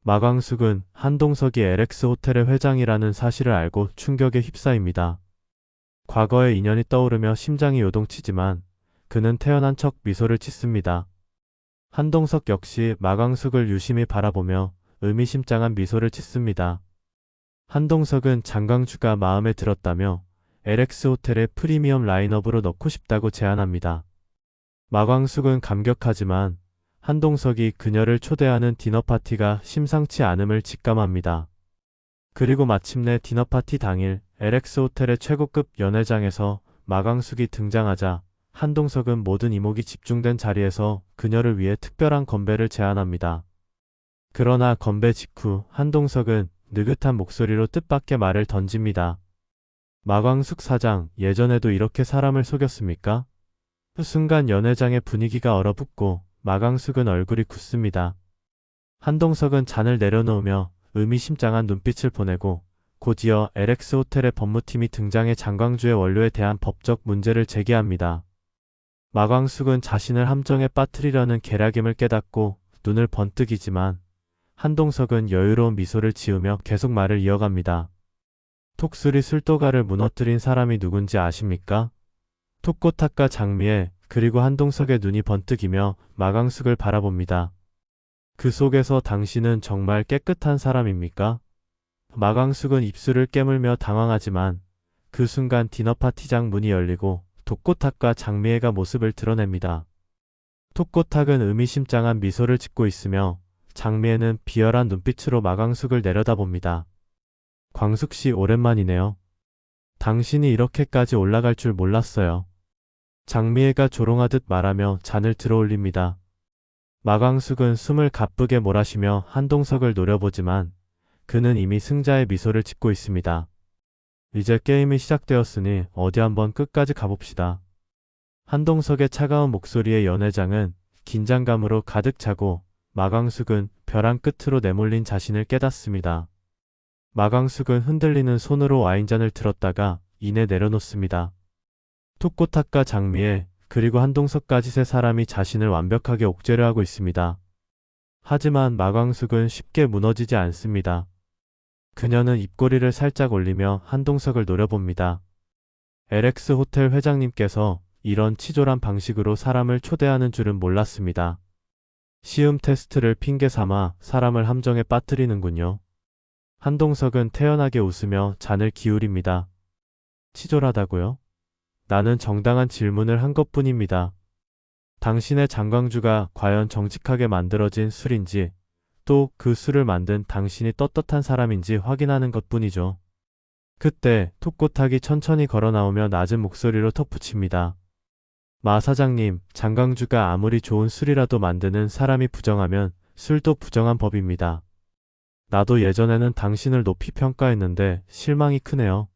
마광숙은 한동석이 LX 호텔의 회장이라는 사실을 알고 충격에 휩싸입니다. 과거의 인연이 떠오르며 심장이 요동치지만 그는 태연한 척 미소를 짓습니다. 한동석 역시 마광숙을 유심히 바라보며 의미심장한 미소를 짓습니다. 한동석은 장광주가 마음에 들었다며 LX 호텔의 프리미엄 라인업으로 넣고 싶다고 제안합니다. 마광숙은 감격하지만 한동석이 그녀를 초대하는 디너파티가 심상치 않음을 직감합니다. 그리고 마침내 디너파티 당일 LX 호텔의 최고급 연회장에서 마광숙이 등장하자 한동석은 모든 이목이 집중된 자리에서 그녀를 위해 특별한 건배를 제안합니다. 그러나 건배 직후 한동석은 느긋한 목소리로 뜻밖의 말을 던집니다. 마광숙 사장, 예전에도 이렇게 사람을 속였습니까? 순간 연회장의 분위기가 얼어붙고 마광숙은 얼굴이 굳습니다. 한동석은 잔을 내려놓으며 의미심장한 눈빛을 보내고 곧이어 LX 호텔의 법무팀이 등장해 장광주의 원료에 대한 법적 문제를 제기합니다. 마광숙은 자신을 함정에 빠뜨리려는 계략임을 깨닫고 눈을 번뜩이지만 한동석은 여유로운 미소를 지으며 계속 말을 이어갑니다. 톡수리 술도가를 무너뜨린 사람이 누군지 아십니까? 톡고타카 장미애. 그리고 한동석의 눈이 번뜩이며 마광숙을 바라봅니다. 그 속에서 당신은 정말 깨끗한 사람입니까? 마광숙은 입술을 깨물며 당황하지만 그 순간 디너파티장 문이 열리고 톡고탁과 장미애가 모습을 드러냅니다. 톡고탁은 의미심장한 미소를 짓고 있으며 장미애는 비열한 눈빛으로 마광숙을 내려다봅니다. 광숙씨, 오랜만이네요. 당신이 이렇게까지 올라갈 줄 몰랐어요. 장미애가 조롱하듯 말하며 잔을 들어올립니다. 마광숙은 숨을 가쁘게 몰아쉬며 한동석을 노려보지만 그는 이미 승자의 미소를 짓고 있습니다. 이제 게임이 시작되었으니 어디 한번 끝까지 가봅시다. 한동석의 차가운 목소리의 연회장은 긴장감으로 가득 차고 마광숙은 벼랑 끝으로 내몰린 자신을 깨닫습니다. 마광숙은 흔들리는 손으로 와인잔을 들었다가 이내 내려놓습니다. 톡고타카 장미애 그리고 한동석까지 세 사람이 자신을 완벽하게 옥죄려 하고 있습니다. 하지만 마광숙은 쉽게 무너지지 않습니다. 그녀는 입꼬리를 살짝 올리며 한동석을 노려봅니다. LX 호텔 회장님께서 이런 치졸한 방식으로 사람을 초대하는 줄은 몰랐습니다. 시음 테스트를 핑계 삼아 사람을 함정에 빠뜨리는군요. 한동석은 태연하게 웃으며 잔을 기울입니다. 치졸하다고요? 나는 정당한 질문을 한 것뿐입니다. 당신의 장광주가 과연 정직하게 만들어진 술인지 또 그 술을 만든 당신이 떳떳한 사람인지 확인하는 것뿐이죠. 그때 톡고탁이 천천히 걸어 나오며 낮은 목소리로 덧붙입니다. 마 사장님, 장광주가 아무리 좋은 술이라도 만드는 사람이 부정하면 술도 부정한 법입니다. 나도 예전에는 당신을 높이 평가했는데 실망이 크네요.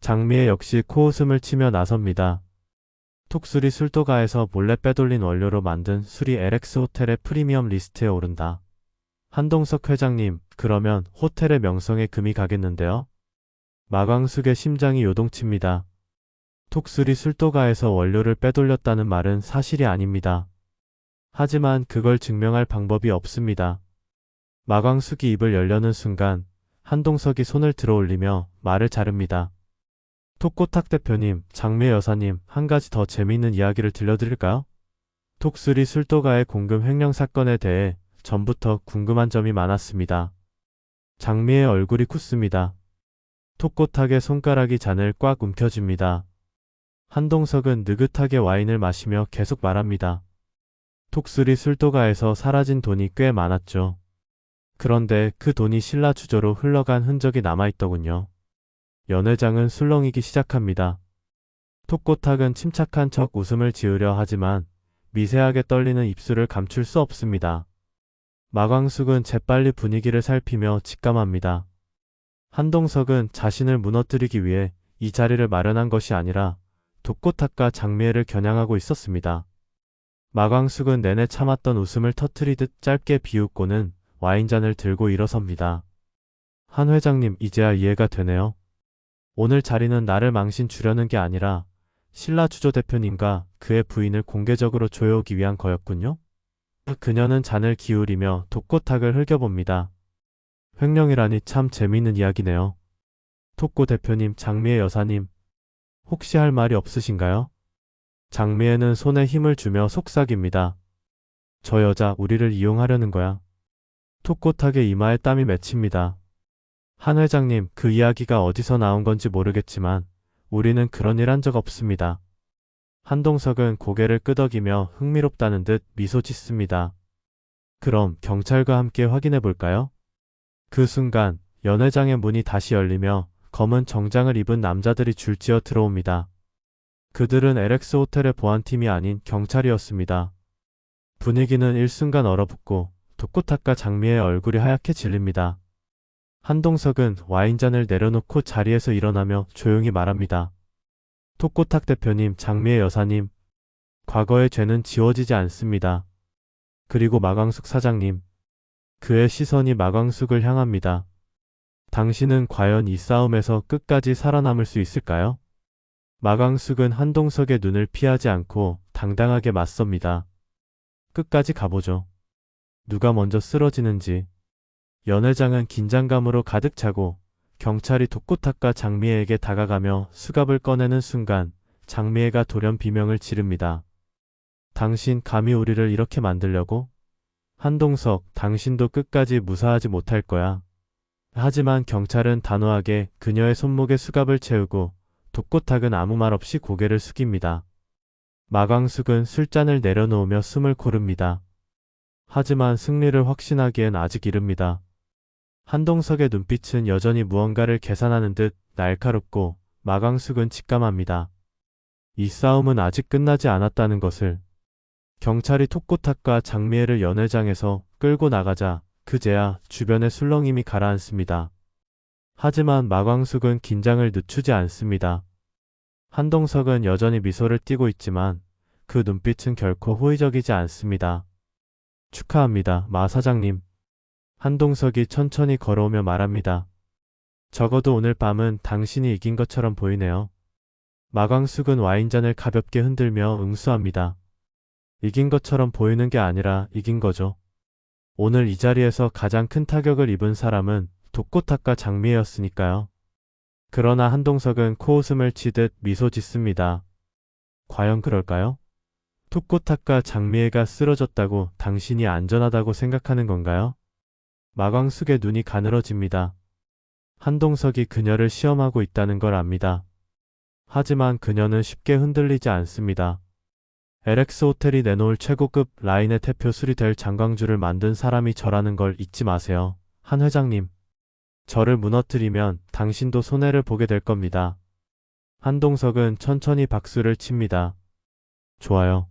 장미애 역시 코웃음을 치며 나섭니다. 톡술이 술도가에서 몰래 빼돌린 원료로 만든 술이 LX 호텔의 프리미엄 리스트에 오른다. 한동석 회장님, 그러면 호텔의 명성에 금이 가겠는데요? 마광숙의 심장이 요동칩니다. 톡술이 술도가에서 원료를 빼돌렸다는 말은 사실이 아닙니다. 하지만 그걸 증명할 방법이 없습니다. 마광숙이 입을 열려는 순간 한동석이 손을 들어올리며 말을 자릅니다. 톡고탁 대표님, 장미애 여사님, 한 가지 더 재미있는 이야기를 들려드릴까요? 톡수리 술도가의 공금 횡령 사건에 대해 전부터 궁금한 점이 많았습니다. 장미의 얼굴이 굳습니다. 톡고탁의 손가락이 잔을 꽉 움켜쥡니다. 한동석은 느긋하게 와인을 마시며 계속 말합니다. 톡수리 술도가에서 사라진 돈이 꽤 많았죠. 그런데 그 돈이 신라 주조로 흘러간 흔적이 남아있더군요. 연회장은 술렁이기 시작합니다. 톡고탁은 침착한 척 웃음을 지으려 하지만 미세하게 떨리는 입술을 감출 수 없습니다. 마광숙은 재빨리 분위기를 살피며 직감합니다. 한동석은 자신을 무너뜨리기 위해 이 자리를 마련한 것이 아니라 톡고탁과 장미애를 겨냥하고 있었습니다. 마광숙은 내내 참았던 웃음을 터트리듯 짧게 비웃고는 와인잔을 들고 일어섭니다. 한 회장님, 이제야 이해가 되네요. 오늘 자리는 나를 망신 주려는 게 아니라 신라 주조 대표님과 그의 부인을 공개적으로 조여오기 위한 거였군요. 그녀는 잔을 기울이며 독고탁을 흘겨봅니다. 횡령이라니 참 재미있는 이야기네요. 톡고 대표님, 장미애 여사님, 혹시 할 말이 없으신가요? 장미애는 손에 힘을 주며 속삭입니다. 저 여자 우리를 이용하려는 거야. 톡곳하게 이마에 땀이 맺힙니다. 한 회장님, 그 이야기가 어디서 나온 건지 모르겠지만 우리는 그런 일 한 적 없습니다. 한동석은 고개를 끄덕이며 흥미롭다는 듯 미소 짓습니다. 그럼 경찰과 함께 확인해 볼까요? 그 순간 연회장의 문이 다시 열리며 검은 정장을 입은 남자들이 줄지어 들어옵니다. 그들은 LX 호텔의 보안팀이 아닌 경찰이었습니다. 분위기는 일순간 얼어붙고 독고탁과 장미의 얼굴이 하얗게 질립니다. 한동석은 와인잔을 내려놓고 자리에서 일어나며 조용히 말합니다. 톡고탁 대표님, 장미의 여사님, 과거의 죄는 지워지지 않습니다. 그리고 마광숙 사장님, 그의 시선이 마광숙을 향합니다. 당신은 과연 이 싸움에서 끝까지 살아남을 수 있을까요? 마광숙은 한동석의 눈을 피하지 않고 당당하게 맞섭니다. 끝까지 가보죠. 누가 먼저 쓰러지는지. 연회장은 긴장감으로 가득 차고 경찰이 독고탁과 장미애에게 다가가며 수갑을 꺼내는 순간 장미애가 돌연 비명을 지릅니다. 당신 감히 우리를 이렇게 만들려고? 한동석, 당신도 끝까지 무사하지 못할 거야. 하지만 경찰은 단호하게 그녀의 손목에 수갑을 채우고 독고탁은 아무 말 없이 고개를 숙입니다. 마광숙은 술잔을 내려놓으며 숨을 고릅니다. 하지만 승리를 확신하기엔 아직 이릅니다. 한동석의 눈빛은 여전히 무언가를 계산하는 듯 날카롭고 마광숙은 직감합니다. 이 싸움은 아직 끝나지 않았다는 것을. 경찰이 톡고탁과 장미애를 연회장에서 끌고 나가자 그제야 주변의 술렁임이 가라앉습니다. 하지만 마광숙은 긴장을 늦추지 않습니다. 한동석은 여전히 미소를 띠고 있지만 그 눈빛은 결코 호의적이지 않습니다. 축하합니다, 마 사장님. 한동석이 천천히 걸어오며 말합니다. 적어도 오늘 밤은 당신이 이긴 것처럼 보이네요. 마광숙은 와인잔을 가볍게 흔들며 응수합니다. 이긴 것처럼 보이는 게 아니라 이긴 거죠. 오늘 이 자리에서 가장 큰 타격을 입은 사람은 독고탁과 장미애였으니까요. 그러나 한동석은 코웃음을 치듯 미소 짓습니다. 과연 그럴까요? 독고탁과 장미애가 쓰러졌다고 당신이 안전하다고 생각하는 건가요? 마광숙의 눈이 가늘어집니다. 한동석이 그녀를 시험하고 있다는 걸 압니다. 하지만 그녀는 쉽게 흔들리지 않습니다. LX 호텔이 내놓을 최고급 라인의 대표 술이 될 장광주를 만든 사람이 저라는 걸 잊지 마세요. 한 회장님. 저를 무너뜨리면 당신도 손해를 보게 될 겁니다. 한동석은 천천히 박수를 칩니다. 좋아요.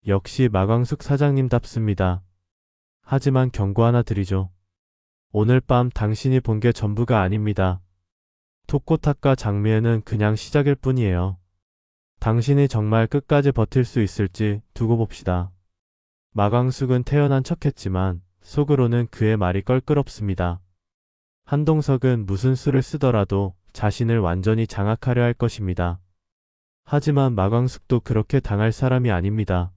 역시 마광숙 사장님답습니다. 하지만 경고 하나 드리죠. 오늘 밤 당신이 본 게 전부가 아닙니다. 독고탁과 장미애는 그냥 시작일 뿐이에요. 당신이 정말 끝까지 버틸 수 있을지 두고 봅시다. 마광숙은 태연한 척했지만 속으로는 그의 말이 껄끄럽습니다. 한동석은 무슨 수를 쓰더라도 자신을 완전히 장악하려 할 것입니다. 하지만 마광숙도 그렇게 당할 사람이 아닙니다.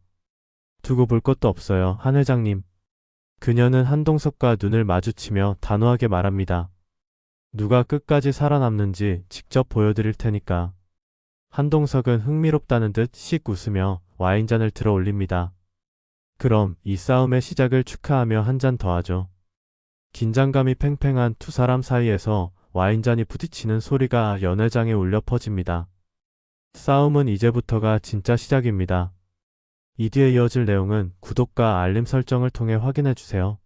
두고 볼 것도 없어요, 한 회장님. 그녀는 한동석과 눈을 마주치며 단호하게 말합니다. 누가 끝까지 살아남는지 직접 보여드릴 테니까. 한동석은 흥미롭다는 듯 씩 웃으며 와인잔을 들어 올립니다. 그럼 이 싸움의 시작을 축하하며 한 잔 더 하죠. 긴장감이 팽팽한 두 사람 사이에서 와인잔이 부딪히는 소리가 연회장에 울려 퍼집니다. 싸움은 이제부터가 진짜 시작입니다. 이 뒤에 이어질 내용은 구독과 알림 설정을 통해 확인해주세요.